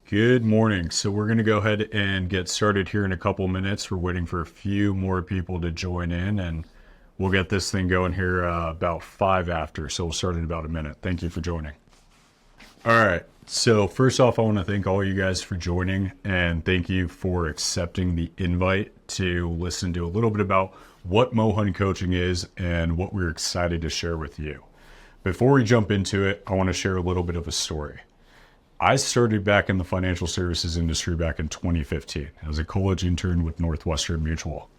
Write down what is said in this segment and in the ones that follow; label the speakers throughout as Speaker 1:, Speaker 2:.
Speaker 1: Good morning. So we're going to go ahead and get started here in a couple minutes. We're waiting for a few more people to join in, and we'll get this thing going here about 5 after. So we'll start in about a minute. Thank you for joining. All right. So first off, I want to thank all you guys for joining, and thank you for accepting the invite to listen to a little bit about what Mohan Coaching is and what we're excited to share with you. Before we jump into it, I want to share a little bit of a story. I started back in the financial services industry back in 2015 as a college intern with Northwestern Mutual.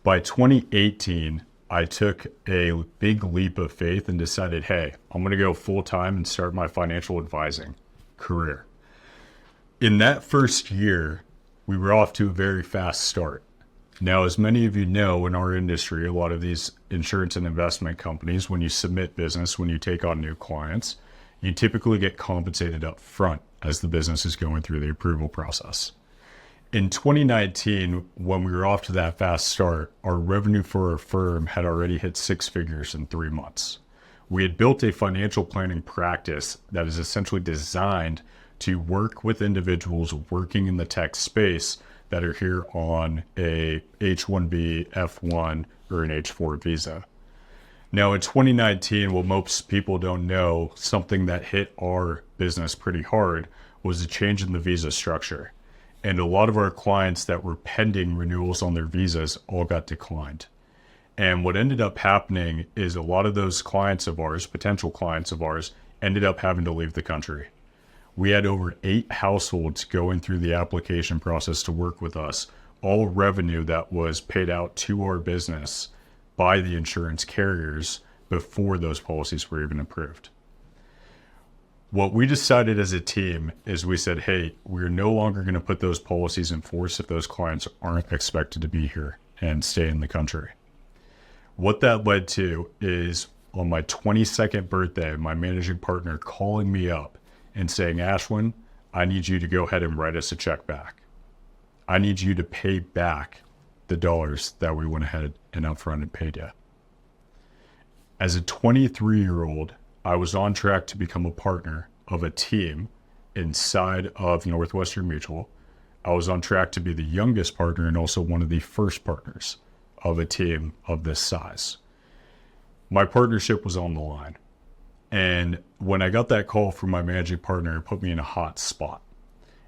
Speaker 1: By 2018, I took a big leap of faith and decided, hey, I'm going to go full time and start my financial advising career. In that first year, we were off to a very fast start. Now, as many of you know, in our industry, a lot of these insurance and investment companies, when you submit business, when you take on new clients, you typically get compensated up front as the business is going through the approval process. In 2019, when we were off to that fast start, our revenue for our firm had already hit 6 figures in 3 months. We had built a financial planning practice that is essentially designed to work with individuals working in the tech space that are here on a H-1B, F-1, or an H-4 visa. Now, in 2019, what most people don't know, something that hit our business pretty hard was a change in the visa structure. And a lot of our clients that were pending renewals on their visas all got declined. And what ended up happening is a lot of those clients of ours, potential clients of ours, ended up having to leave the country. We had over 8 households going through the application process to work with us, all revenue that was paid out to our business by the insurance carriers before those policies were even approved. What we decided as a team is we said, hey, we're no longer going to put those policies in force if those clients aren't expected to be here and stay in the country. What that led to is on my 22nd birthday, my managing partner calling me up and saying, Ashwin, I need you to go ahead and write us a check back. I need you to pay back the dollars that we went ahead and upfront and paid you. As a 23-year-old, I was on track to become a partner of a team inside of Northwestern Mutual. I was on track to be the youngest partner and also one of the first partners of a team of this size. My partnership was on the line. And when I got that call from my managing partner, it put me in a hot spot.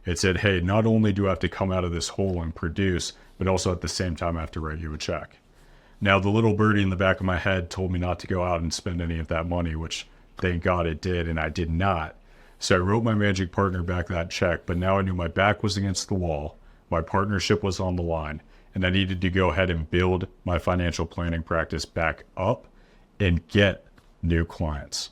Speaker 1: It said, hey, not only do I have to come out of this hole and produce, but also at the same time I have to write you a check. Now, the little birdie in the back of my head told me not to go out and spend any of that money, which thank God it did, and I did not. So I wrote my managing partner back that check, but now I knew my back was against the wall, my partnership was on the line, and I needed to go ahead and build my financial planning practice back up and get new clients.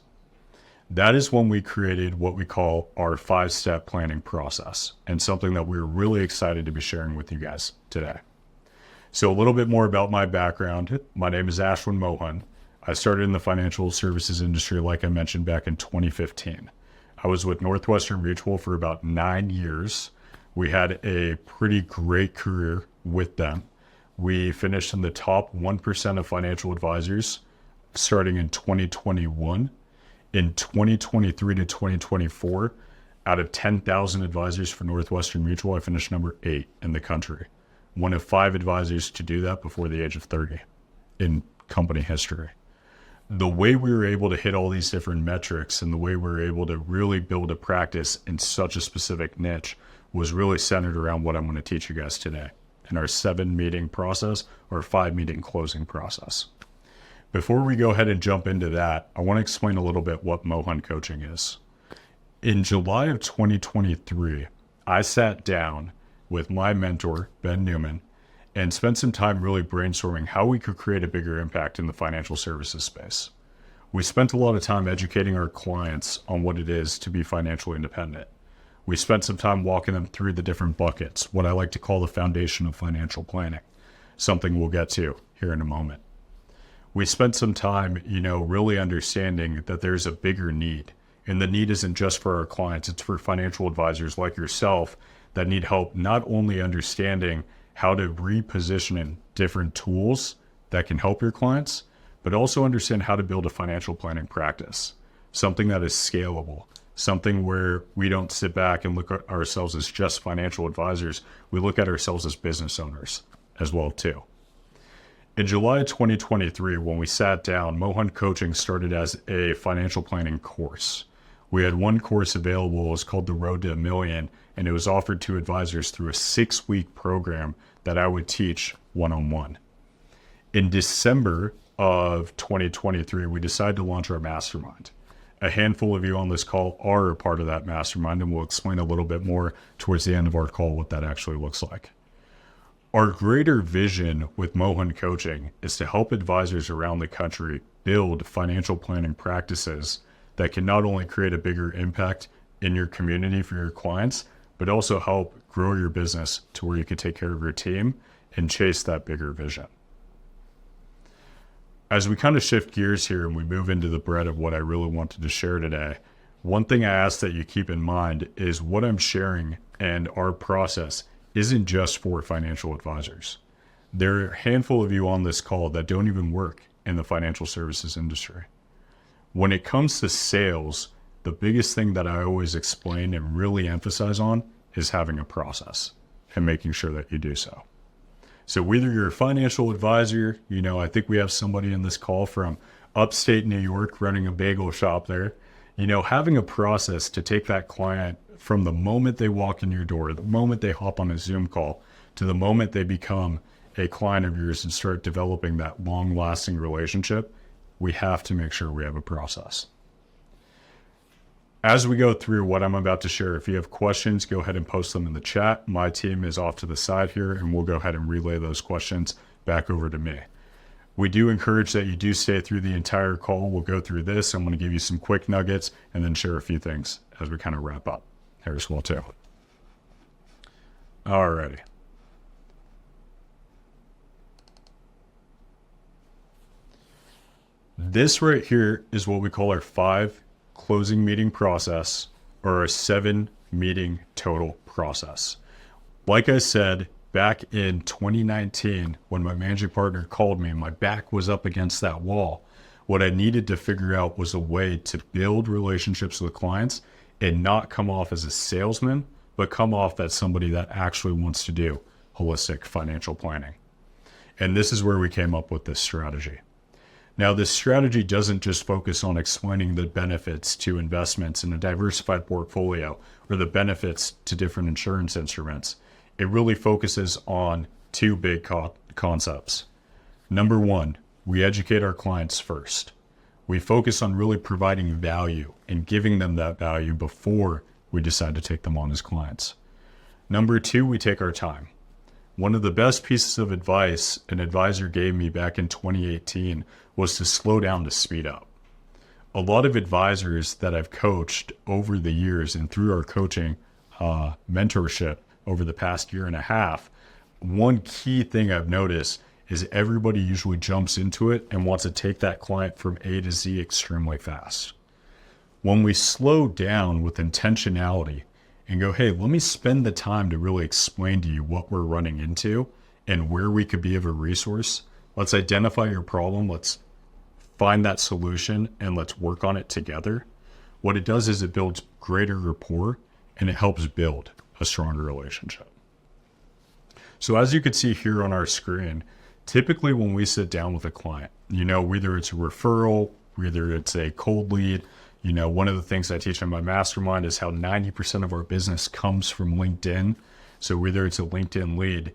Speaker 1: That is when we created what we call our 5-step planning process, and something that we're really excited to be sharing with you guys today. So a little bit more about my background. My name is Ashwin Mohan. I started in the financial services industry, like I mentioned, back in 2015. I was with Northwestern Mutual for about 9 years. We had a pretty great career with them. We finished in the top 1% of financial advisors starting in 2021. In 2023 to 2024, out of 10,000 advisors for Northwestern Mutual, I finished number 8 in the country. One of 5 advisors to do that before the age of 30 in company history. The way we were able to hit all these different metrics and the way we were able to really build a practice in such a specific niche was really centered around what I'm going to teach you guys today in our 7-meeting process or 5-meeting closing process. Before we go ahead and jump into that, I want to explain a little bit what Mohan Coaching is. In July of 2023, I sat down with my mentor, Ben Newman, and spent some time really brainstorming how we could create a bigger impact in the financial services space. We spent a lot of time educating our clients on what it is to be financially independent. We spent some time walking them through the different buckets, what I like to call the foundation of financial planning, something we'll get to here in a moment. We spent some time, really understanding that there's a bigger need. And the need isn't just for our clients, it's for financial advisors like yourself that need help not only understanding how to reposition in different tools that can help your clients, but also understand how to build a financial planning practice, something that is scalable, something where we don't sit back and look at ourselves as just financial advisors. We look at ourselves as business owners as well too. In July 2023, when we sat down, Mohan Coaching started as a financial planning course. We had one course available. It was called The Road to a Million, and it was offered to advisors through a 6-week program that I would teach one-on-one. In December of 2023, we decided to launch our mastermind. A handful of you on this call are a part of that mastermind, and we'll explain a little bit more towards the end of our call what that actually looks like. Our greater vision with Mohan Coaching is to help advisors around the country build financial planning practices that can not only create a bigger impact in your community for your clients, but also help grow your business to where you can take care of your team and chase that bigger vision. As we kind of shift gears here and we move into the bread of what I really wanted to share today, one thing I ask that you keep in mind is what I'm sharing and our process isn't just for financial advisors. There are a handful of you on this call that don't even work in the financial services industry. When it comes to sales, the biggest thing that I always explain and really emphasize on is having a process and making sure that you do so. So whether you're a financial advisor, I think we have somebody in this call from upstate New York running a bagel shop there, having a process to take that client from the moment they walk in your door, the moment they hop on a Zoom call, to the moment they become a client of yours and start developing that long-lasting relationship, we have to make sure we have a process. As we go through what I'm about to share, if you have questions, go ahead and post them in the chat. My team is off to the side here, and we'll go ahead and relay those questions back over to me. We do encourage that you do stay through the entire call. We'll go through this. I'm going to give you some quick nuggets and then share a few things as we kind of wrap up here as well too. Alrighty. This right here is what we call our 5 closing meeting process, or our 7 meeting total process. Like I said, back in 2019, when my managing partner called me, my back was up against that wall. What I needed to figure out was a way to build relationships with clients and not come off as a salesman, but come off as somebody that actually wants to do holistic financial planning. And this is where we came up with this strategy. Now, this strategy doesn't just focus on explaining the benefits to investments in a diversified portfolio or the benefits to different insurance instruments. It really focuses on 2 big concepts. Number 1, we educate our clients first. We focus on really providing value and giving them that value before we decide to take them on as clients. Number 2, we take our time. One of the best pieces of advice an advisor gave me back in 2018 was to slow down to speed up. A lot of advisors that I've coached over the years and through our coaching mentorship over the past year and a half, one key thing I've noticed is everybody usually jumps into it and wants to take that client from A to Z extremely fast. When we slow down with intentionality and go, hey, let me spend the time to really explain to you what we're running into and where we could be of a resource. Let's identify your problem. Let's find that solution and let's work on it together. What it does is it builds greater rapport and it helps build a stronger relationship. So as you can see here on our screen, typically when we sit down with a client, whether it's a referral, whether it's a cold lead, one of the things I teach in my mastermind is how 90% of our business comes from LinkedIn. So whether it's a LinkedIn lead,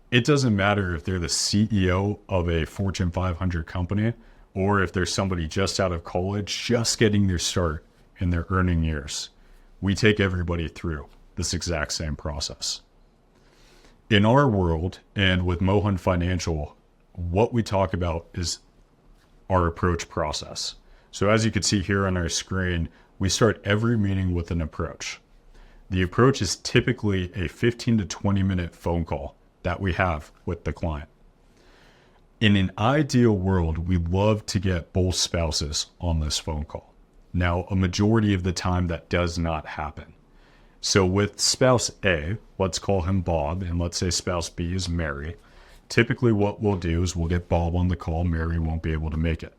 Speaker 1: it doesn't matter if they're the CEO of a Fortune 500 company or if they're somebody just out of college, just getting their start in their earning years. We take everybody through this exact same process. In our world and with Mohan Financial, what we talk about is our approach process. So as you can see here on our screen, we start every meeting with an approach. The approach is typically a 15 to 20 minute phone call that we have with the client. In an ideal world, we love to get both spouses on this phone call. Now, a majority of the time that does not happen. So with spouse A, let's call him Bob, and let's say spouse B is Mary. Typically what we'll do is we'll get Bob on the call. Mary won't be able to make it.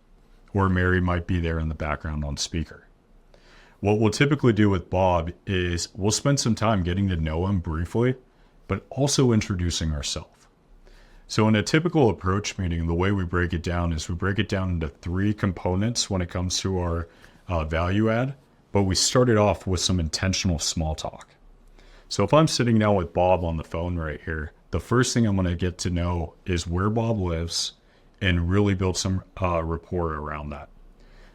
Speaker 1: Or Mary might be there in the background on speaker. What we'll typically do with Bob is we'll spend some time getting to know him briefly, but also introducing ourselves. So in a typical approach meeting, the way we break it down is we break it down into 3 components when it comes to our value add, but we started off with some intentional small talk. So if I'm sitting down with Bob on the phone right here, the first thing I'm going to get to know is where Bob lives and really build some rapport around that.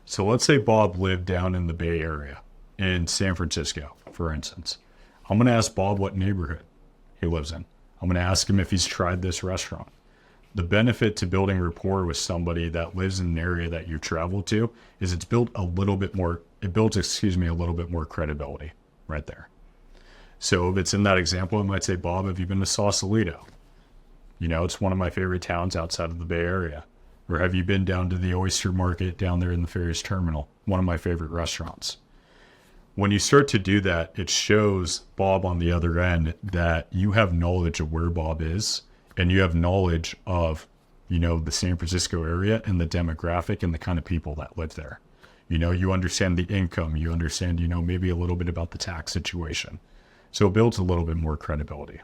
Speaker 1: So let's say Bob lived down in the Bay Area in San Francisco, for instance. I'm going to ask Bob what neighborhood he lives in. I'm going to ask him if he's tried this restaurant. The benefit to building rapport with somebody that lives in an area that you travel to is it builds a little bit more credibility right there. So if it's in that example, I might say, Bob, have you been to Sausalito? It's one of my favorite towns outside of the Bay Area. Or have you been down to the oyster market down there in the Ferris Terminal? One of my favorite restaurants. When you start to do that, it shows Bob on the other end that you have knowledge of where Bob is and you have knowledge of, the San Francisco area and the demographic and the kind of people that live there. You understand the income, you understand, maybe a little bit about the tax situation. So it builds a little bit more credibility.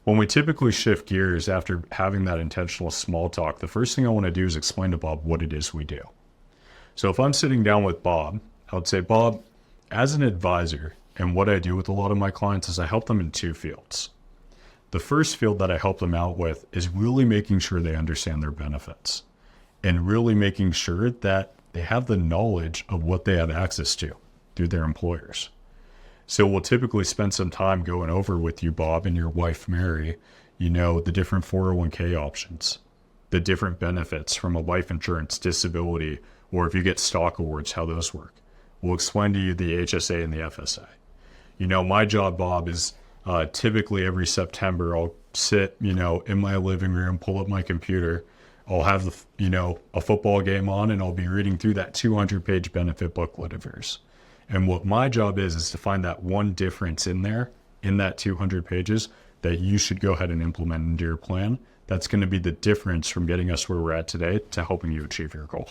Speaker 1: When we typically shift gears after having that intentional small talk, the first thing I want to do is explain to Bob what it is we do. So if I'm sitting down with Bob, I would say, Bob, as an advisor, and what I do with a lot of my clients is I help them in 2 fields. The first field that I help them out with is really making sure they understand their benefits and really making sure that they have the knowledge of what they have access to through their employers. So we'll typically spend some time going over with you, Bob, and your wife, Mary, the different 401k options, the different benefits from a life insurance, disability, or if you get stock awards, how those work. We'll explain to you the HSA and the FSA. My job, Bob, is typically every September I'll sit, in my living room, pull up my computer. I'll have, a football game on and I'll be reading through that 200-page benefit booklet of yours. And what my job is to find that one difference in there, in that 200 pages, that you should go ahead and implement into your plan. That's going to be the difference from getting us where we're at today to helping you achieve your goal.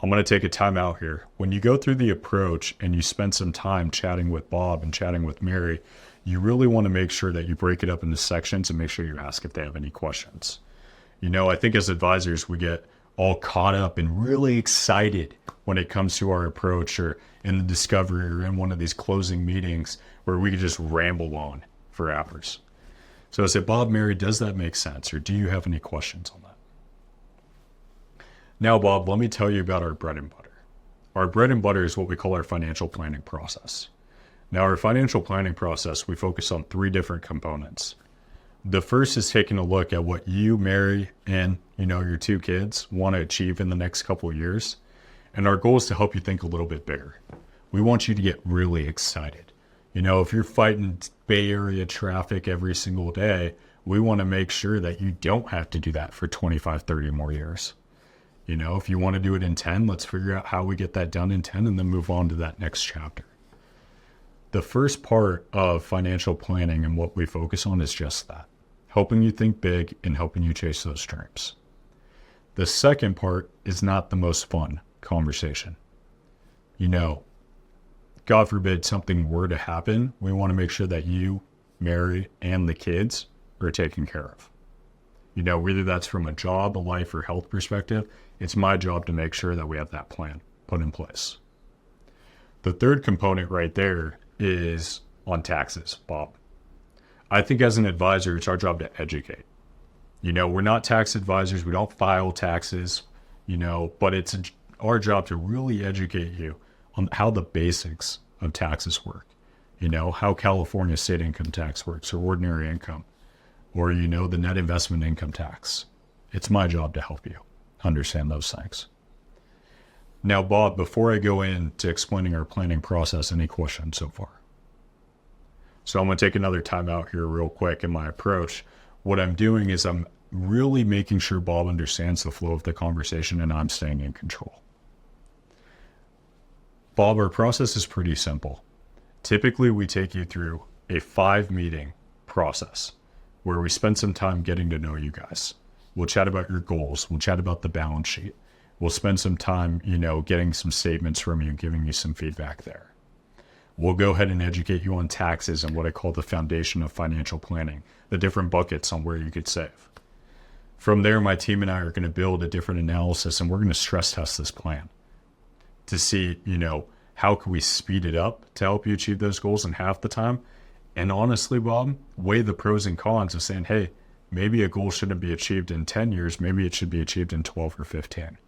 Speaker 1: I'm going to take a time out here. When you go through the approach and you spend some time chatting with Bob and chatting with Mary, you really want to make sure that you break it up into sections and make sure you ask if they have any questions. I think as advisors, we get all caught up and really excited when it comes to our approach or in the discovery or in one of these closing meetings where we could just ramble on for hours. So I said, Bob, Mary, does that make sense? Or do you have any questions on that? Now, Bob, let me tell you about our bread and butter. Our bread and butter is what we call our financial planning process. Now, our financial planning process, we focus on 3 different components. The first is taking a look at what you, Mary, and your 2 kids want to achieve in the next couple of years. And our goal is to help you think a little bit bigger. We want you to get really excited. If you're fighting Bay Area traffic every single day, we want to make sure that you don't have to do that for 25, 30 more years. If you want to do it in 10, let's figure out how we get that done in 10 and then move on to that next chapter. The first part of financial planning and what we focus on is just that, helping you think big and helping you chase those dreams. The second part is not the most fun conversation. God forbid something were to happen, we want to make sure that you, Mary, and the kids are taken care of. Whether that's from a job, a life, or health perspective, it's my job to make sure that we have that plan put in place. The third component right there is on taxes, Bob. I think as an advisor, it's our job to educate. We're not tax advisors. We don't file taxes, but it's our job to really educate you on how the basics of taxes work. How California state income tax works or ordinary income. Or, the net investment income tax. It's my job to help you understand those things. Now, Bob, before I go into explaining our planning process, any questions so far? So I'm going to take another time out here real quick in my approach. What I'm doing is I'm really making sure Bob understands the flow of the conversation and I'm staying in control. Bob, our process is pretty simple. Typically, we take you through a 5-meeting process where we spend some time getting to know you guys. We'll chat about your goals. We'll chat about the balance sheet. We'll spend some time, getting some statements from you and giving you some feedback there. We'll go ahead and educate you on taxes and what I call the foundation of financial planning, the different buckets on where you could save. From there, my team and I are going to build a different analysis, and we're going to stress test this plan to see, how can we speed it up to help you achieve those goals in half the time? And honestly, Bob, weigh the pros and cons of saying, hey, maybe a goal shouldn't be achieved in 10 years. Maybe it should be achieved in 12 or 15.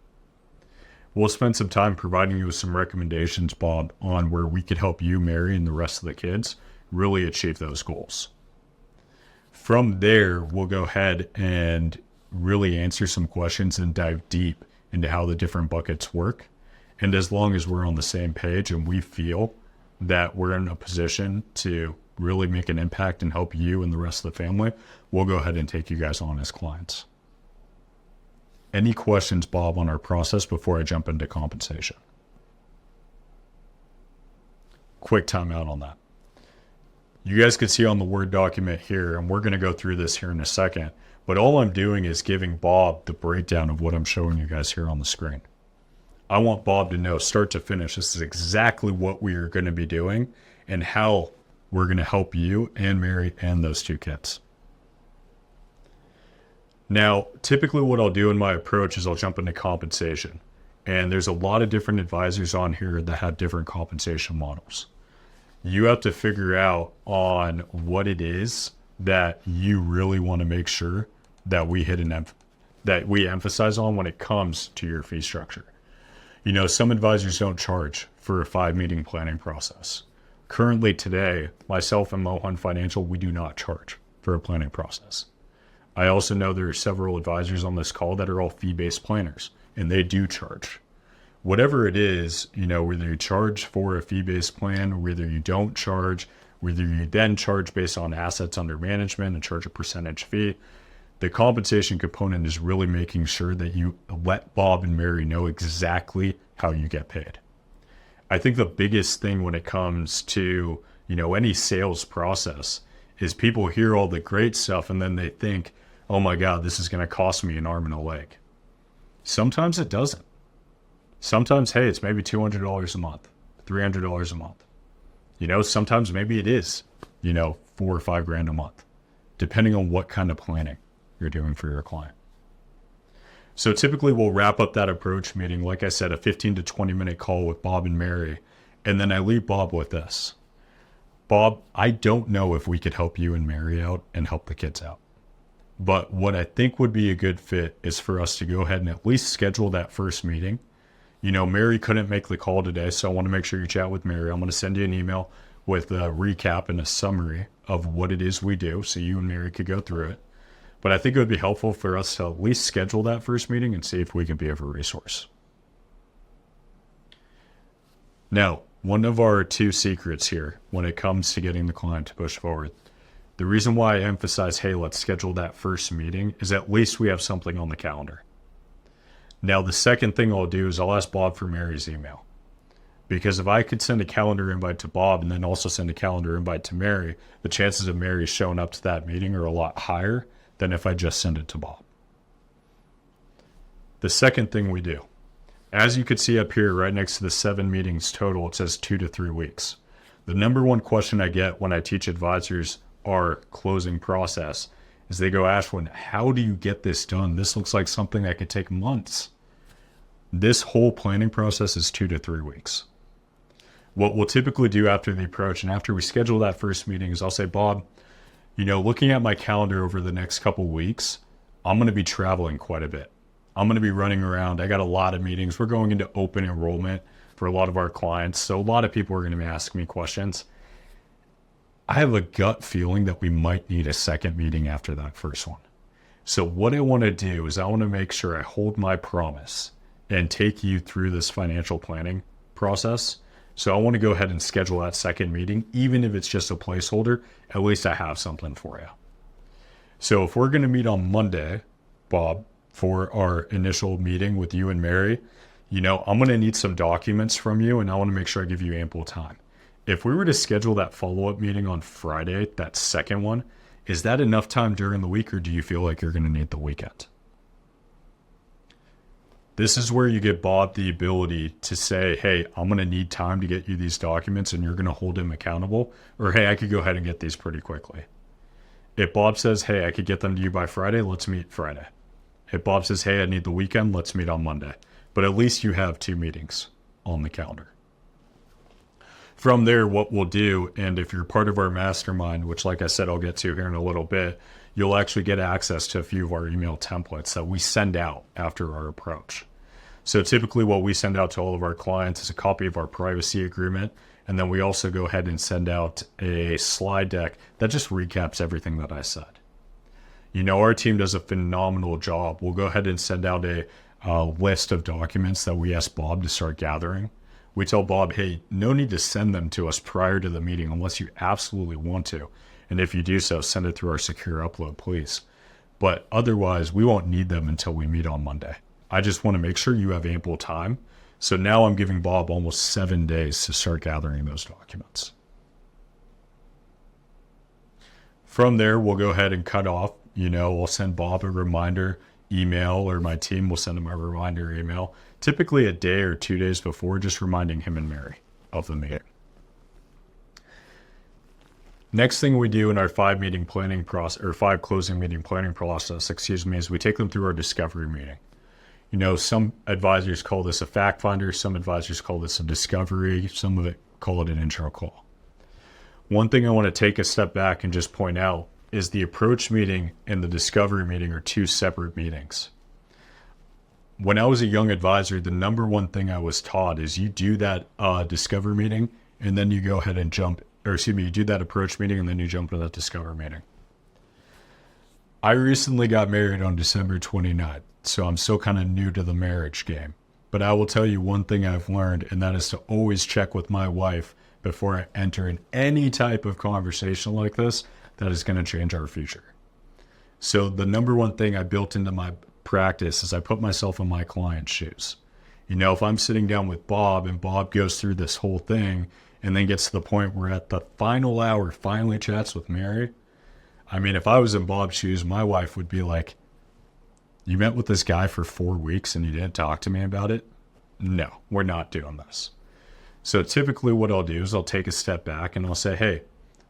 Speaker 1: We'll spend some time providing you with some recommendations, Bob, on where we could help you, Mary, and the rest of the kids really achieve those goals. From there, we'll go ahead and really answer some questions and dive deep into how the different buckets work. And as long as we're on the same page and we feel that we're in a position to really make an impact and help you and the rest of the family, we'll go ahead and take you guys on as clients. Any questions, Bob, on our process before I jump into compensation? Quick timeout on that. You guys can see on the Word document here, and we're going to go through this here in a second, but all I'm doing is giving Bob the breakdown of what I'm showing you guys here on the screen. I want Bob to know, start to finish, this is exactly what we are going to be doing and how we're going to help you and Mary and those two kids. Now, typically what I'll do in my approach is I'll jump into compensation. And there's a lot of different advisors on here that have different compensation models. You have to figure out on what it is that you really want to make sure that we that we emphasize on when it comes to your fee structure. Some advisors don't charge for a 5-meeting planning process. Currently today, myself and Mohan Financial, we do not charge for a planning process. I also know there are several advisors on this call that are all fee-based planners, and they do charge. Whatever it is, whether you charge for a fee-based plan or whether you don't charge, whether you then charge based on assets under management and charge a percentage fee, the compensation component is really making sure that you let Bob and Mary know exactly how you get paid. I think the biggest thing when it comes to, any sales process is people hear all the great stuff and then they think, oh my God, this is going to cost me an arm and a leg. Sometimes it doesn't. Sometimes, hey, it's maybe $200 a month, $300 a month. Sometimes maybe it is, $4 or $5 grand a month, depending on what kind of planning you're doing for your client. So typically we'll wrap up that approach meeting, like I said, a 15 to 20 minute call with Bob and Mary. And then I leave Bob with this. Bob, I don't know if we could help you and Mary out and help the kids out. But what I think would be a good fit is for us to go ahead and at least schedule that first meeting. Mary couldn't make the call today, so I want to make sure you chat with Mary. I'm going to send you an email with a recap and a summary of what it is we do so you and Mary could go through it. But I think it would be helpful for us to at least schedule that first meeting and see if we can be of a resource. Now, one of our 2 secrets here when it comes to getting the client to push forward, the reason why I emphasize, hey, let's schedule that first meeting is at least we have something on the calendar. Now, the second thing I'll do is I'll ask Bob for Mary's email. Because if I could send a calendar invite to Bob and then also send a calendar invite to Mary, the chances of Mary showing up to that meeting are a lot higher than if I just send it to Bob. The second thing we do, as you can see up here right next to the 7 meetings total, it says 2 to 3 weeks. The number one question I get when I teach advisors our closing process is they go, Ashwin, how do you get this done? This looks like something that could take months. This whole planning process is 2 to 3 weeks. What we'll typically do after the approach and after we schedule that first meeting is I'll say, Bob, looking at my calendar over the next couple weeks, I'm going to be traveling quite a bit. I'm going to be running around. I got a lot of meetings. We're going into open enrollment for a lot of our clients. So a lot of people are going to be asking me questions. I have a gut feeling that we might need a second meeting after that first one. So what I want to do is I want to make sure I hold my promise and take you through this financial planning process. So I want to go ahead and schedule that second meeting, even if it's just a placeholder, at least I have something for you. So if we're going to meet on Monday, Bob, for our initial meeting with you and Mary, I'm going to need some documents from you and I want to make sure I give you ample time. If we were to schedule that follow-up meeting on Friday, that second one, is that enough time during the week or do you feel like you're going to need the weekend? This is where you give Bob the ability to say, hey, I'm going to need time to get you these documents and you're going to hold him accountable. Or, hey, I could go ahead and get these pretty quickly. If Bob says, hey, I could get them to you by Friday, let's meet Friday. If Bob says, hey, I need the weekend, let's meet on Monday. But at least you have 2 meetings on the calendar. From there, what we'll do, and if you're part of our mastermind, which like I said, I'll get to here in a little bit, you'll actually get access to a few of our email templates that we send out after our approach. So typically what we send out to all of our clients is a copy of our privacy agreement. And then we also go ahead and send out a slide deck that just recaps everything that I said. You know, our team does a phenomenal job. We'll go ahead and send out a list of documents that we ask Bob to start gathering. We tell Bob, hey, no need to send them to us prior to the meeting unless you absolutely want to. And if you do so, send it through our secure upload, please. But otherwise, we won't need them until we meet on Monday. I just want to make sure you have ample time. So now I'm giving Bob almost 7 days to start gathering those documents. From there, we'll go ahead and cut off. You know, we'll send Bob a reminder email, or my team will send him a reminder email, typically a day or 2 days before, just reminding him and Mary of the meeting. Next thing we do in our 5 meeting planning process, or 5 closing meeting planning process, is we take them through our discovery meeting. You know, some advisors call this a fact finder, some advisors call this a discovery, some of it call it an intro call. One thing I want to take a step back and just point out is the approach meeting and the discovery meeting are 2 separate meetings. When I was a young advisor, the number one thing I was taught is you do that discovery meeting and then you go ahead and you do that approach meeting and then you jump into that discovery meeting. I recently got married on December 29th, so I'm still kind of new to the marriage game. But I will tell you one thing I've learned, and that is to always check with my wife before I enter in any type of conversation like this that is going to change our future. So the number one thing I built into my practice is I put myself in my client's shoes. You know, if I'm sitting down with Bob and Bob goes through this whole thing and then gets to the point where at the final hour finally chats with Mary, I mean, if I was in Bob's shoes, my wife would be like, you met with this guy for 4 weeks and you didn't talk to me about it? No, we're not doing this. So typically what I'll do is I'll take a step back and I'll say, hey,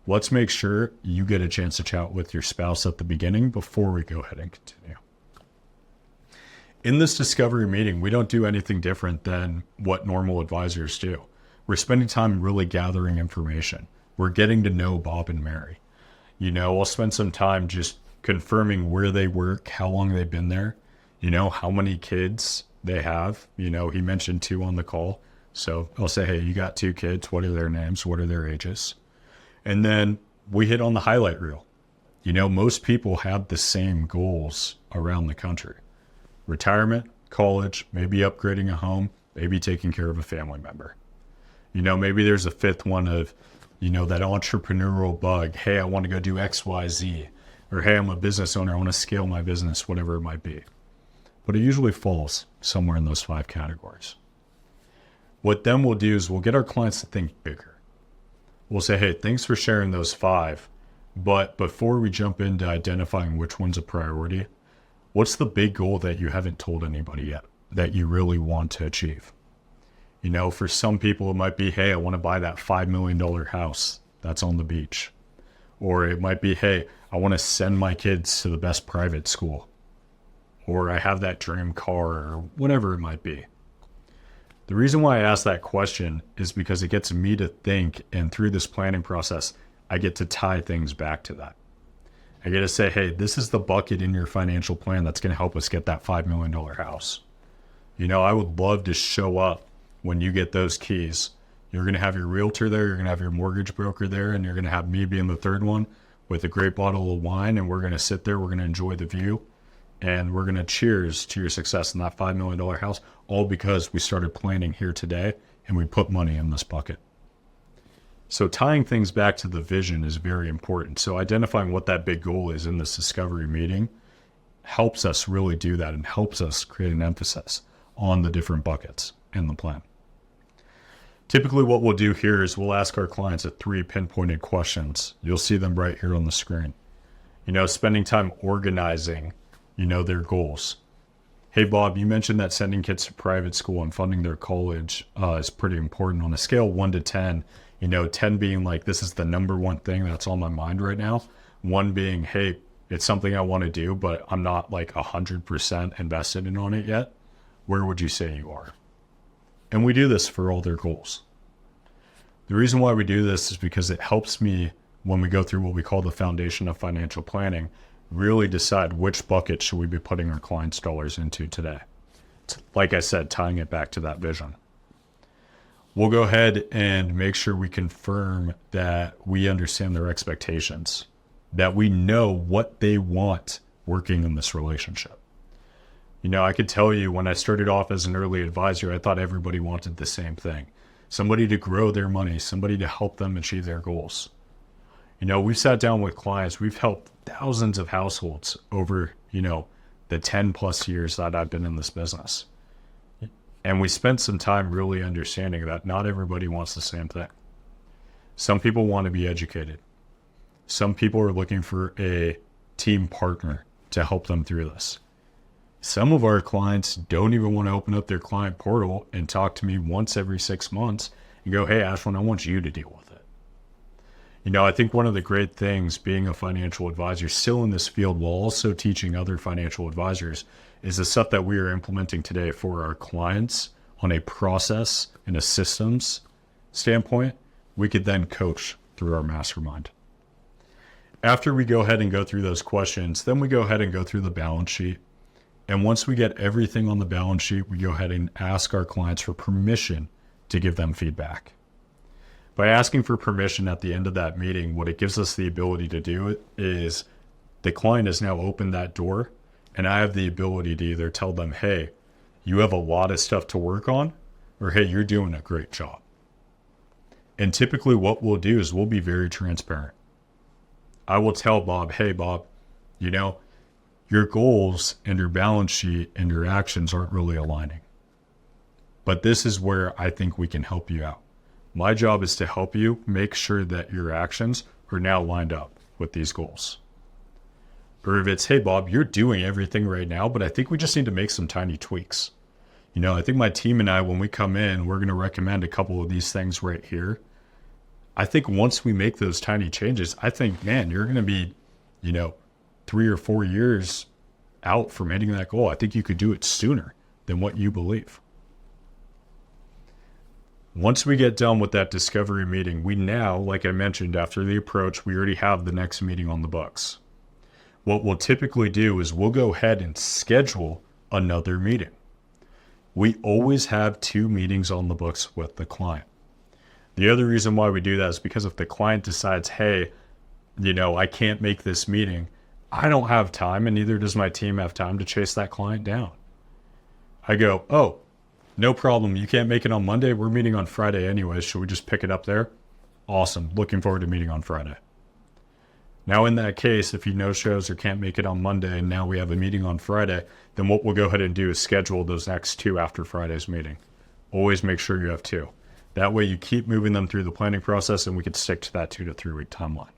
Speaker 1: let's make sure you get a chance to chat with your spouse at the beginning before we go ahead and continue. In this discovery meeting, we don't do anything different than what normal advisors do. We're spending time really gathering information. We're getting to know Bob and Mary. You know, I'll spend some time just confirming where they work, how long they've been there, you know, how many kids they have. You know, he mentioned 2 on the call. So I'll say, hey, you got 2 kids. What are their names? What are their ages? And then we hit on the highlight reel. You know, most people have the same goals around the country. Retirement, college, maybe upgrading a home, maybe taking care of a family member. You know, maybe there's a 5th one of, you know, that entrepreneurial bug. Hey, I want to go do X, Y, Z. Or, hey, I'm a business owner. I want to scale my business, whatever it might be. But it usually falls somewhere in those 5 categories. What then we'll do is we'll get our clients to think bigger. We'll say, hey, thanks for sharing those 5. But before we jump into identifying which one's a priority, what's the big goal that you haven't told anybody yet that you really want to achieve? You know, for some people, it might be, hey, I want to buy that $5 million house that's on the beach. Or it might be, hey, I want to send my kids to the best private school. Or I have that dream car, or whatever it might be. The reason why I ask that question is because it gets me to think, and through this planning process, I get to tie things back to that. I get to say, hey, this is the bucket in your financial plan that's going to help us get that $5 million house. You know, I would love to show up when you get those keys. You're going to have your realtor there, you're going to have your mortgage broker there, and you're going to have me being the 3rd one with a great bottle of wine, and we're going to sit there, we're going to enjoy the view, and we're going to cheers to your success in that $5 million house, all because we started planning here today and we put money in this bucket. So tying things back to the vision is very important. So identifying what that big goal is in this discovery meeting helps us really do that and helps us create an emphasis on the different buckets in the plan. Typically what we'll do here is we'll ask our clients 3 pinpointed questions. You'll see them right here on the screen. You know, spending time organizing, you know, their goals. Hey, Bob, you mentioned that sending kids to private school and funding their college is pretty important. On a scale of 1 to 10, 10 being like, this is the number one thing that's on my mind right now. 1 being, hey, it's something I want to do, but I'm not like 100% invested in on it yet. Where would you say you are? And we do this for all their goals. The reason why we do this is because it helps me when we go through what we call the foundation of financial planning, really decide which bucket should we be putting our clients' dollars into today. Like I said, tying it back to that vision. We'll go ahead and make sure we confirm that we understand their expectations, that we know what they want working in this relationship. I could tell you when I started off as an early advisor, I thought everybody wanted the same thing. Somebody to grow their money, somebody to help them achieve their goals. We've sat down with clients, we've helped thousands of households over, the 10 plus years that I've been in this business. And we spent some time really understanding that not everybody wants the same thing. Some people want to be educated. Some people are looking for a team partner to help them through this. Some of our clients don't even want to open up their client portal and talk to me once every 6 months and go, hey, Ashwin, I want you to deal with it. I think one of the great things being a financial advisor still in this field while also teaching other financial advisors is the stuff that we are implementing today for our clients on a process and a systems standpoint, we could then coach through our mastermind. After we go ahead and go through those questions, then we go ahead and go through the balance sheet. And once we get everything on the balance sheet, we go ahead and ask our clients for permission to give them feedback. By asking for permission at the end of that meeting, what it gives us the ability to do is the client has now opened that door, and I have the ability to either tell them, hey, you have a lot of stuff to work on, or hey, you're doing a great job. And typically what we'll do is we'll be very transparent. I will tell Bob, hey, Bob, your goals and your balance sheet and your actions aren't really aligning. But this is where I think we can help you out. My job is to help you make sure that your actions are now lined up with these goals. Or if it's, hey, Bob, you're doing everything right now, but I think we just need to make some tiny tweaks. I think my team and I, when we come in, we're going to recommend a couple of these things right here. I think once we make those tiny changes, I think, man, you're going to be, 3 or 4 years out from hitting that goal. I think you could do it sooner than what you believe. Once we get done with that discovery meeting, we now, like I mentioned, after the approach, we already have the next meeting on the books. What we'll typically do is we'll go ahead and schedule another meeting. We always have 2 meetings on the books with the client. The other reason why we do that is because if the client decides, hey, I can't make this meeting, I don't have time, and neither does my team have time to chase that client down. I go, oh, no problem. You can't make it on Monday. We're meeting on Friday anyways. Should we just pick it up there? Awesome. Looking forward to meeting on Friday. Now, in that case, if he no-shows or can't make it on Monday, and now we have a meeting on Friday, then what we'll go ahead and do is schedule those next 2 after Friday's meeting. Always make sure you have 2. That way you keep moving them through the planning process, and we can stick to that 2 to 3 week timeline.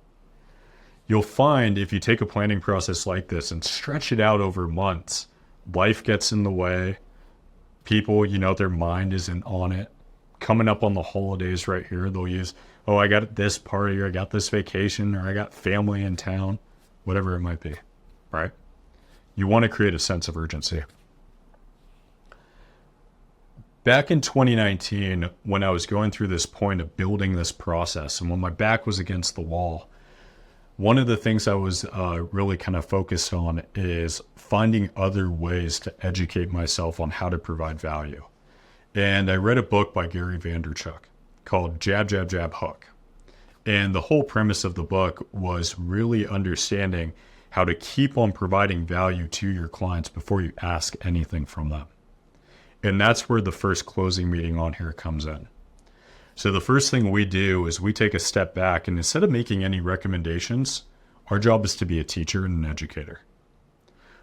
Speaker 1: You'll find if you take a planning process like this and stretch it out over months, life gets in the way. People, their mind isn't on it. Coming up on the holidays right here, they'll use, oh, I got this party, or I got this vacation, or I got family in town, whatever it might be, right? You want to create a sense of urgency. Back in 2019, when I was going through this point of building this process, and when my back was against the wall, one of the things I was really kind of focused on is finding other ways to educate myself on how to provide value. And I read a book by Gary Vaynerchuk called Jab, Jab, Jab, Hook. And the whole premise of the book was really understanding how to keep on providing value to your clients before you ask anything from them. And that's where the first closing meeting on here comes in. So the first thing we do is we take a step back, and instead of making any recommendations, our job is to be a teacher and an educator.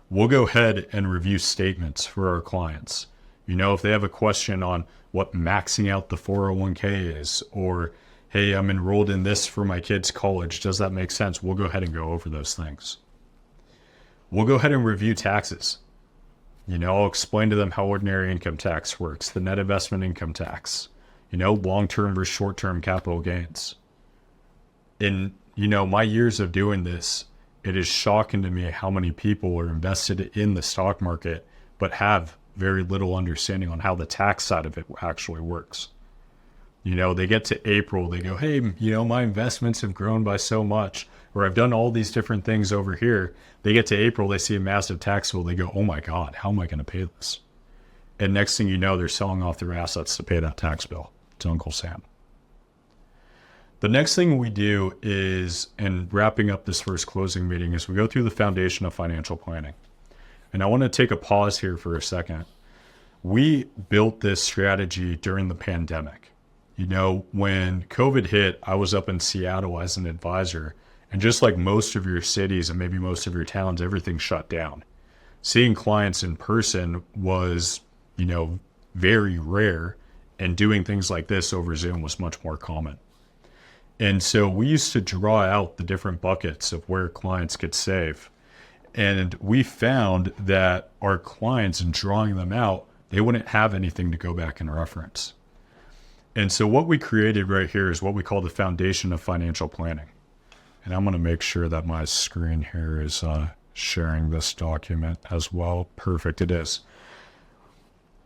Speaker 1: We'll go ahead and review statements for our clients. If they have a question on what maxing out the 401k is, or, hey, I'm enrolled in this for my kid's college, does that make sense? We'll go ahead and go over those things. We'll go ahead and review taxes. I'll explain to them how ordinary income tax works, the net investment income tax, long-term versus short-term capital gains. In, my years of doing this, it is shocking to me how many people are invested in the stock market, but have very little understanding on how the tax side of it actually works. They get to April, they go, hey, my investments have grown by so much, or I've done all these different things over here. They get to April, they see a massive tax bill. They go, oh my God, how am I going to pay this? And next thing you know, they're selling off their assets to pay that tax bill to Uncle Sam. The next thing we do is, and wrapping up this first closing meeting, is we go through the foundation of financial planning. And I want to take a pause here for a second. We built this strategy during the pandemic. When COVID hit, I was up in Seattle as an advisor, and just like most of your cities and maybe most of your towns, everything shut down. Seeing clients in person was, very rare, and doing things like this over Zoom was much more common. And so we used to draw out the different buckets of where clients could save. And we found that our clients, in drawing them out, they wouldn't have anything to go back and reference. And so what we created right here is what we call the foundation of financial planning. And I'm going to make sure that my screen here is sharing this document as well. Perfect, it is.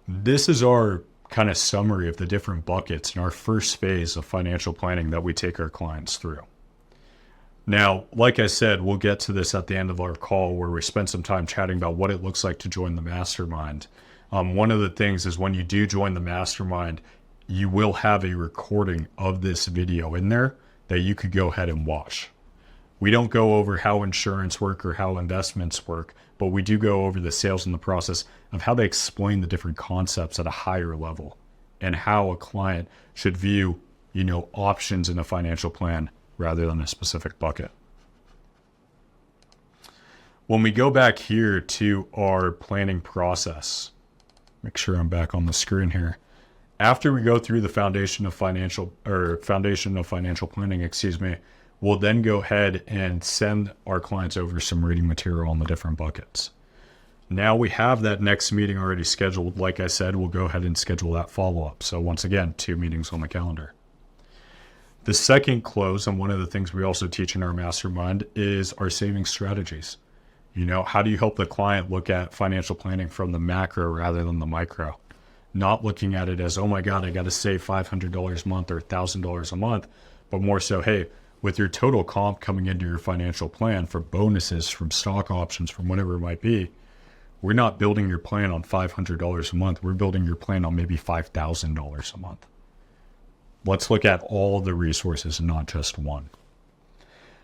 Speaker 1: This is our kind of summary of the different buckets in our first phase of financial planning that we take our clients through. Now, like I said, we'll get to this at the end of our call where we spend some time chatting about what it looks like to join the mastermind. One of the things is when you do join the mastermind, you will have a recording of this video in there that you could go ahead and watch. We don't go over how insurance work or how investments work, but we do go over the sales and the process of how they explain the different concepts at a higher level and how a client should view, options in a financial plan rather than a specific bucket. When we go back here to our planning process, make sure I'm back on the screen here. After we go through the foundation of financial planning, we'll then go ahead and send our clients over some reading material on the different buckets. Now we have that next meeting already scheduled. Like I said, we'll go ahead and schedule that follow-up. So once again, 2 meetings on the calendar. The second close, and one of the things we also teach in our mastermind, is our saving strategies. How do you help the client look at financial planning from the macro rather than the micro? Not looking at it as, oh my God, I got to save $500 a month or $1,000 a month, but more so, hey, with your total comp coming into your financial plan for bonuses, from stock options, from whatever it might be, we're not building your plan on $500 a month. We're building your plan on maybe $5,000 a month. Let's look at all the resources and not just one.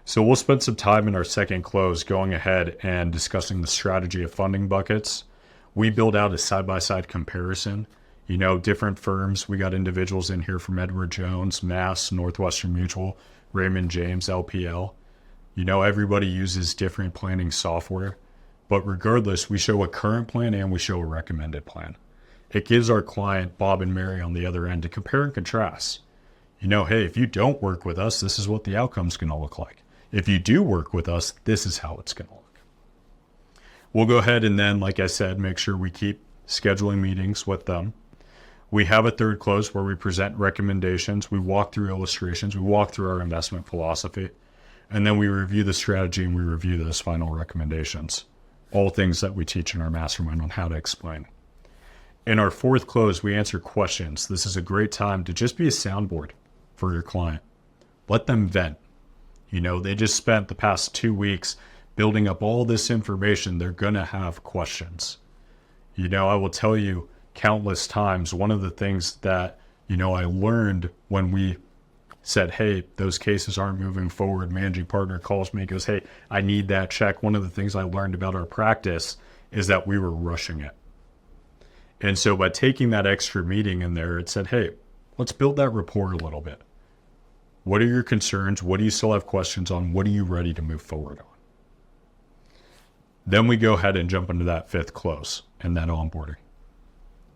Speaker 1: So we'll spend some time in our second close going ahead and discussing the strategy of funding buckets. We build out a side-by-side comparison. Different firms. We got individuals in here from Edward Jones, Mass, Northwestern Mutual, Raymond James, LPL. Everybody uses different planning software. But regardless, we show a current plan and we show a recommended plan. It gives our client, Bob and Mary on the other end, to compare and contrast. Hey, if you don't work with us, this is what the outcome's going to look like. If you do work with us, this is how it's going to look. We'll go ahead and then, like I said, make sure we keep scheduling meetings with them. We have a third close where we present recommendations. We walk through illustrations. We walk through our investment philosophy. And then we review the strategy and we review those final recommendations. All things that we teach in our mastermind on how to explain. In our fourth close, we answer questions. This is a great time to just be a soundboard for your client. Let them vent. They just spent the past 2 weeks building up all this information. They're going to have questions. I will tell you countless times, one of the things that, I learned when we said, hey, those cases aren't moving forward. Managing partner calls me, goes, hey, I need that check. One of the things I learned about our practice is that we were rushing it. And so by taking that extra meeting in there, it said, hey, let's build that rapport a little bit. What are your concerns? What do you still have questions on? What are you ready to move forward on? Then we go ahead and jump into that fifth close and that onboarding.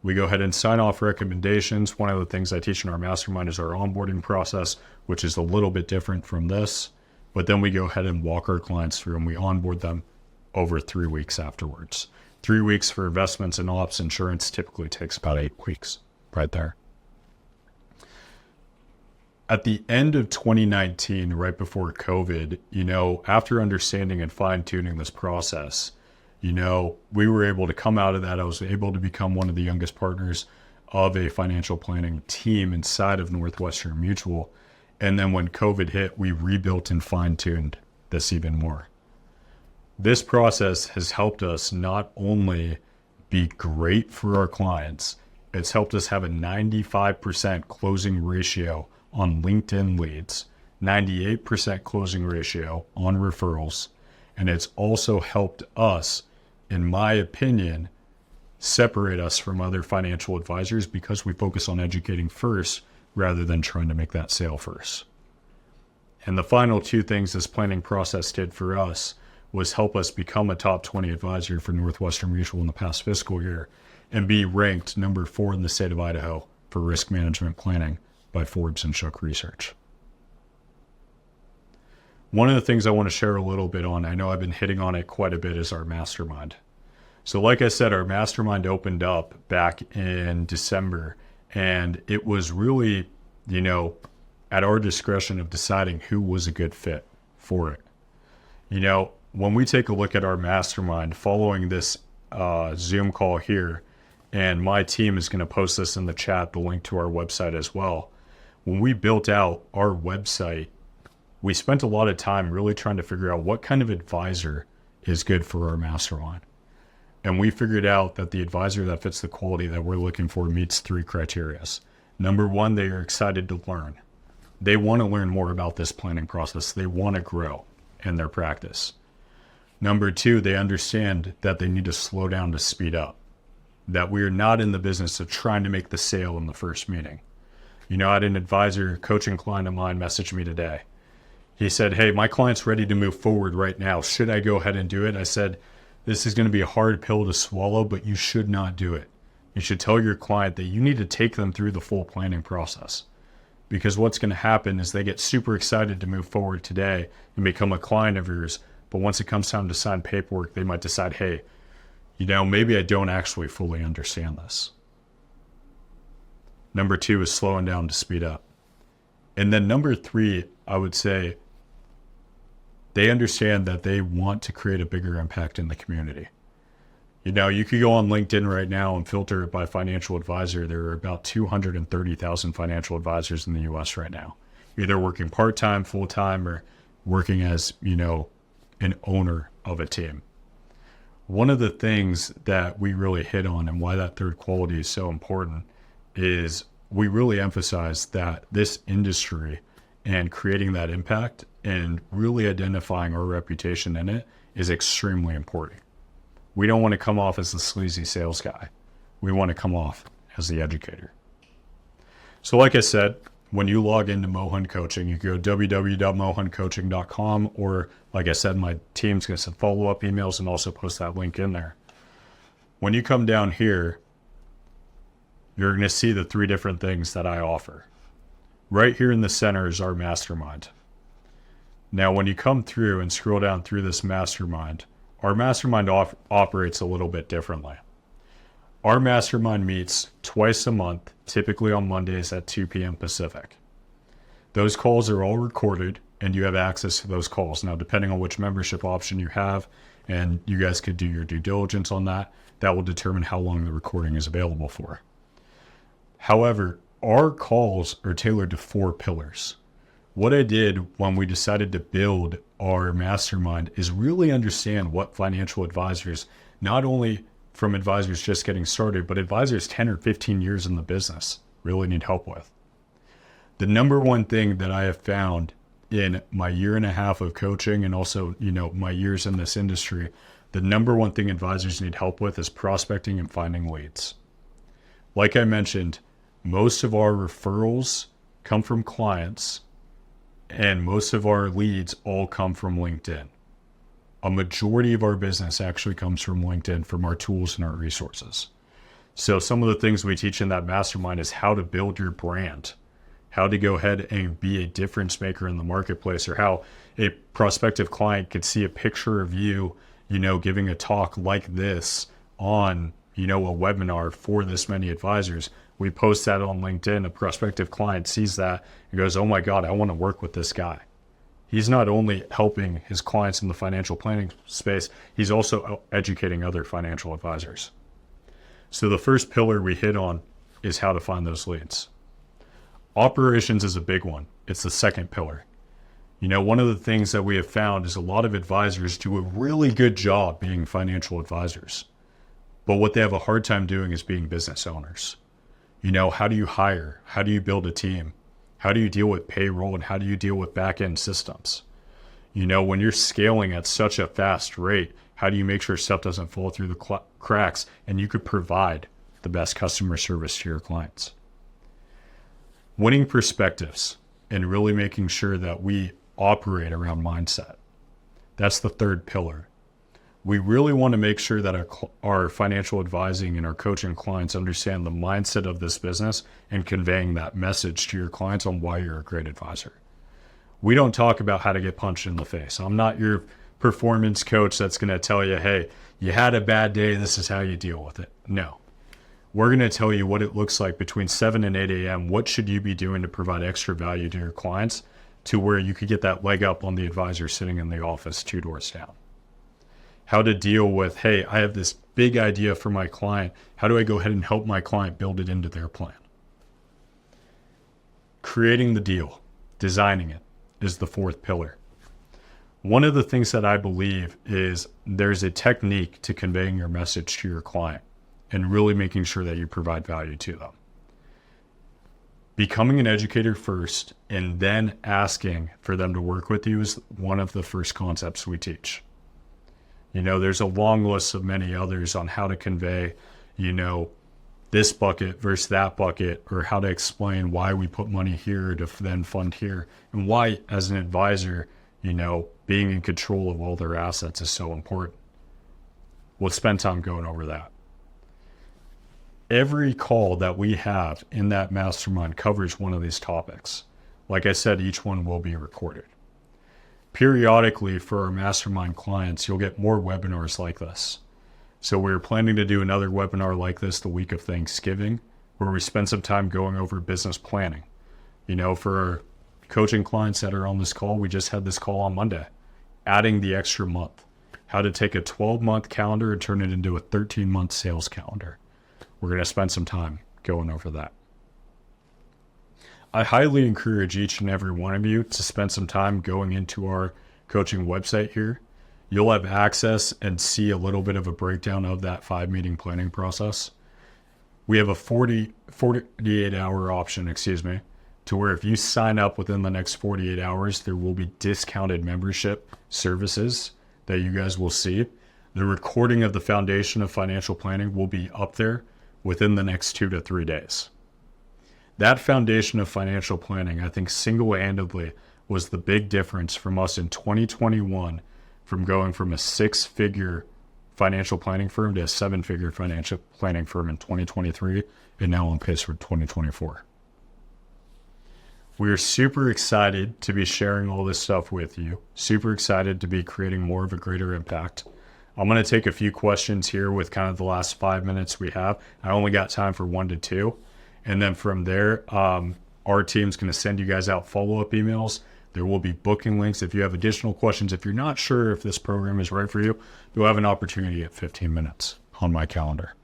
Speaker 1: We go ahead and sign off recommendations. One of the things I teach in our mastermind is our onboarding process, which is a little bit different from this. But then we go ahead and walk our clients through and we onboard them over 3 weeks afterwards. 3 weeks for investments and ops. Insurance typically takes about 8 weeks right there. At the end of 2019, right before COVID, after understanding and fine tuning this process, we were able to come out of that. I was able to become one of the youngest partners of a financial planning team inside of Northwestern Mutual. And then when COVID hit, we rebuilt and fine tuned this even more. This process has helped us not only be great for our clients, it's helped us have a 95% closing ratio on LinkedIn leads, 98% closing ratio on referrals, and it's also helped us, in my opinion, separate us from other financial advisors because we focus on educating first rather than trying to make that sale first. And the final 2 things this planning process did for us was help us become a top 20 advisor for Northwestern Mutual in the past fiscal year and be ranked number 4 in the state of Idaho for risk management planning by Forbes and Shook Research. One of the things I want to share a little bit on, I know I've been hitting on it quite a bit, is our mastermind. So like I said, our mastermind opened up back in December, and it was really, at our discretion of deciding who was a good fit for it. When we take a look at our mastermind following this Zoom call here, and my team is going to post this in the chat, the link to our website as well. When we built out our website, we spent a lot of time really trying to figure out what kind of advisor is good for our mastermind. And we figured out that the advisor that fits the quality that we're looking for meets 3 criteria. Number 1, they are excited to learn. They want to learn more about this planning process. They want to grow in their practice. Number 2, they understand that they need to slow down to speed up, that we are not in the business of trying to make the sale in the first meeting. I had an advisor, coaching client of mine, message me today. He said, "Hey, my client's ready to move forward right now. Should I go ahead and do it?" I said, "This is going to be a hard pill to swallow, but you should not do it. You should tell your client that you need to take them through the full planning process. Because what's going to happen is they get super excited to move forward today and become a client of yours. But once it comes time to sign paperwork, they might decide, hey, maybe I don't actually fully understand this." Number 2 is slowing down to speed up. And then number 3, I would say they understand that they want to create a bigger impact in the community. You could go on LinkedIn right now and filter it by financial advisor. There are about 230,000 financial advisors in the U.S. right now, either working part-time, full-time, or working as, an owner of a team. One of the things that we really hit on and why that 3rd quality is so important is we really emphasize that this industry and creating that impact and really identifying our reputation in it is extremely important. We don't want to come off as the sleazy sales guy. We want to come off as the educator. So like I said, when you log into Mohan Coaching, you go www.mohancoaching.com, or like I said, my team's going to send follow-up emails and also post that link in there. When you come down here, you're going to see the 3 different things that I offer. Right here in the center is our mastermind. Now, when you come through and scroll down through this mastermind, our mastermind operates a little bit differently. Our mastermind meets twice a month, typically on Mondays at 2 p.m. Pacific. Those calls are all recorded, and you have access to those calls. Now, depending on which membership option you have, and you guys could do your due diligence on that, that will determine how long the recording is available for. However, our calls are tailored to 4 pillars. What I did when we decided to build our mastermind is really understand what financial advisors, not only from advisors just getting started, but advisors 10 or 15 years in the business really need help with. The number one thing that I have found in my 1.5 years of coaching and also, my years in this industry, the number one thing advisors need help with is prospecting and finding leads. Like I mentioned, most of our referrals come from clients, and most of our leads all come from LinkedIn. A majority of our business actually comes from LinkedIn, from our tools and our resources. So some of the things we teach in that mastermind is how to build your brand, how to go ahead and be a difference maker in the marketplace, or how a prospective client could see a picture of you, giving a talk like this on, a webinar for this many advisors. We post that on LinkedIn. A prospective client sees that and goes, oh my God, I want to work with this guy. He's not only helping his clients in the financial planning space, he's also educating other financial advisors. So the first pillar we hit on is how to find those leads. Operations is a big one. It's the second pillar. One of the things that we have found is a lot of advisors do a really good job being financial advisors. But what they have a hard time doing is being business owners. How do you hire? How do you build a team? How do you deal with payroll, and how do you deal with back-end systems? When you're scaling at such a fast rate, how do you make sure stuff doesn't fall through the cracks and you could provide the best customer service to your clients? Winning perspectives and really making sure that we operate around mindset. That's the third pillar. We really want to make sure that our financial advising and our coaching clients understand the mindset of this business and conveying that message to your clients on why you're a great advisor. We don't talk about how to get punched in the face. I'm not your performance coach that's going to tell you, hey, you had a bad day, this is how you deal with it. No. We're going to tell you what it looks like between 7 and 8 a.m. What should you be doing to provide extra value to your clients to where you could get that leg up on the advisor sitting in the office 2 doors down? How to deal with, hey, I have this big idea for my client. How do I go ahead and help my client build it into their plan? Creating the deal, designing it, is the fourth pillar. One of the things that I believe is there's a technique to conveying your message to your client and really making sure that you provide value to them. Becoming an educator first and then asking for them to work with you is one of the first concepts we teach. There's a long list of many others on how to convey, this bucket versus that bucket, or how to explain why we put money here to then fund here, and why, as an advisor, being in control of all their assets is so important. We'll spend time going over that. Every call that we have in that mastermind covers one of these topics. Like I said, each one will be recorded. Periodically, for our mastermind clients, you'll get more webinars like this. So we're planning to do another webinar like this the week of Thanksgiving, where we spend some time going over business planning. For our coaching clients that are on this call, we just had this call on Monday, adding the extra month, how to take a 12-month calendar and turn it into a 13-month sales calendar. We're going to spend some time going over that. I highly encourage each and every one of you to spend some time going into our coaching website here. You'll have access and see a little bit of a breakdown of that 5-meeting planning process. We have a 48-hour option, to where if you sign up within the next 48 hours, there will be discounted membership services that you guys will see. The recording of the foundation of financial planning will be up there within the next 2 to 3 days. That foundation of financial planning, I think single-handedly was the big difference from us in 2021, from going from a 6-figure financial planning firm to a 7-figure financial planning firm in 2023, and now on pace for 2024. We are super excited to be sharing all this stuff with you. Super excited to be creating more of a greater impact. I'm going to take a few questions here with kind of the last 5 minutes we have. I only got time for 1 to 2. And then from there, our team's going to send you guys out follow-up emails. There will be booking links. If you have additional questions, if you're not sure if this program is right for you, you'll have an opportunity at 15 minutes on my calendar.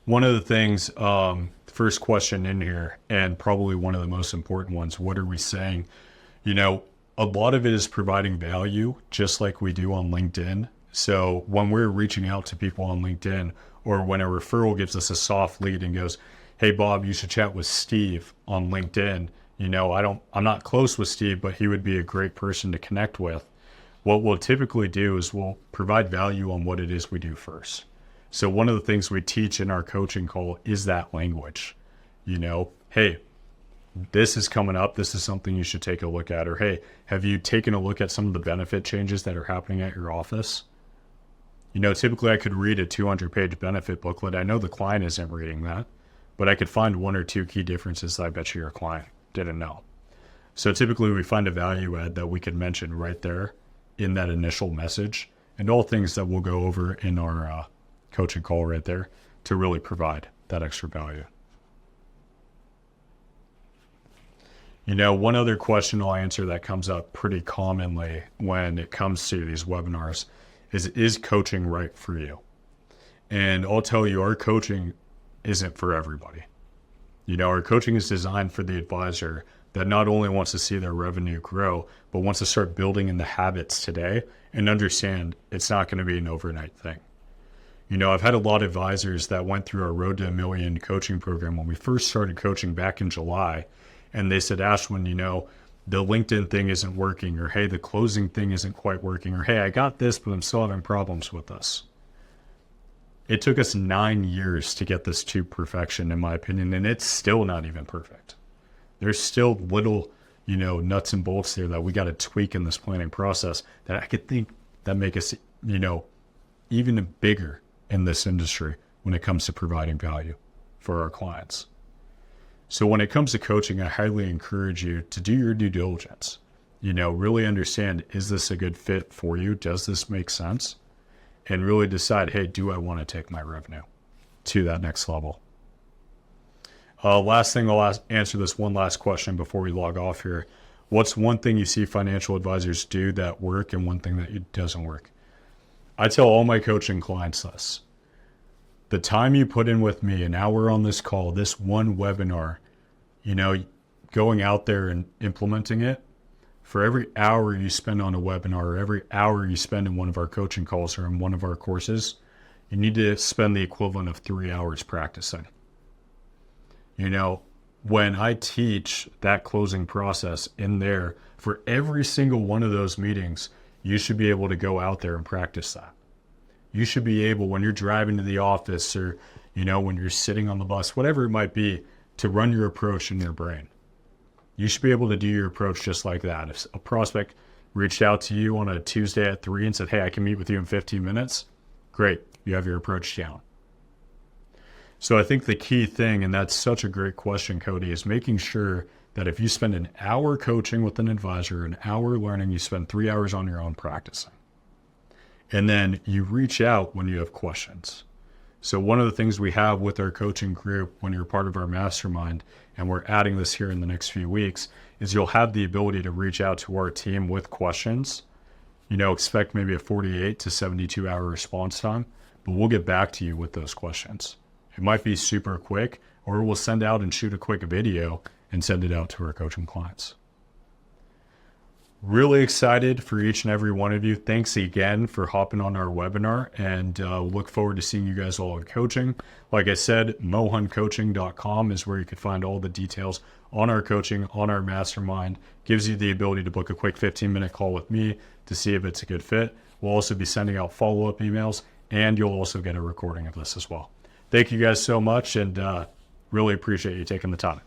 Speaker 1: One of the things, first question in here, and probably one of the most important ones, what are we saying? A lot of it is providing value, just like we do on LinkedIn. So when we're reaching out to people on LinkedIn, or when a referral gives us a soft lead and goes, hey, Bob, you should chat with Steve on LinkedIn. I'm not close with Steve, but he would be a great person to connect with. What we'll typically do is we'll provide value on what it is we do first. So one of the things we teach in our coaching call is that language. Hey, this is coming up. This is something you should take a look at. Or, hey, have you taken a look at some of the benefit changes that are happening at your office? Typically I could read a 200-page benefit booklet. I know the client isn't reading that, but I could find 1 or 2 key differences that I bet you your client didn't know. So typically we find a value add that we could mention right there in that initial message, and all things that we'll go over in our coaching call right there to really provide that extra value. One other question I'll answer that comes up pretty commonly when it comes to these webinars is coaching right for you? And I'll tell you, our coaching isn't for everybody. Our coaching is designed for the advisor that not only wants to see their revenue grow, but wants to start building in the habits today and understand it's not going to be an overnight thing. I've had a lot of advisors that went through our Road to $1 Million coaching program when we first started coaching back in July. And they said, Ashwin, the LinkedIn thing isn't working, or hey, the closing thing isn't quite working, or hey, I got this, but I'm still having problems with this. It took us 9 years to get this to perfection, in my opinion, and it's still not even perfect. There's still little, nuts and bolts there that we got to tweak in this planning process that I could think that make us, even bigger in this industry when it comes to providing value for our clients. So when it comes to coaching, I highly encourage you to do your due diligence. Really understand, is this a good fit for you? Does this make sense? And really decide, hey, do I want to take my revenue to that next level? Last thing, I'll answer this one last question before we log off here. What's one thing you see financial advisors do that work and one thing that doesn't work? I tell all my coaching clients this. The time you put in with me, an hour on this call, this one webinar, going out there and implementing it, for every hour you spend on a webinar or every hour you spend in one of our coaching calls or in one of our courses, you need to spend the equivalent of 3 hours practicing. When I teach that closing process in there, for every single one of those meetings, you should be able to go out there and practice that. You should be able, when you're driving to the office or, when you're sitting on the bus, whatever it might be, to run your approach in your brain. You should be able to do your approach just like that. If a prospect reached out to you on a Tuesday at 3 and said, hey, I can meet with you in 15 minutes, great, you have your approach down. So I think the key thing, and that's such a great question, Cody, is making sure that if you spend an hour coaching with an advisor, an hour learning, you spend 3 hours on your own practicing. And then you reach out when you have questions. So one of the things we have with our coaching group when you're part of our mastermind, and we're adding this here in the next few weeks, is you'll have the ability to reach out to our team with questions. Expect maybe a 48 to 72 hour response time, but we'll get back to you with those questions. It might be super quick, or we'll send out and shoot a quick video and send it out to our coaching clients. Really excited for each and every one of you. Thanks again for hopping on our webinar, and look forward to seeing you guys all in coaching. Like I said, mohancoaching.com is where you can find all the details on our coaching, on our mastermind. Gives you the ability to book a quick 15-minute call with me to see if it's a good fit. We'll also be sending out follow-up emails, and you'll also get a recording of this as well. Thank you guys so much, and really appreciate you taking the time.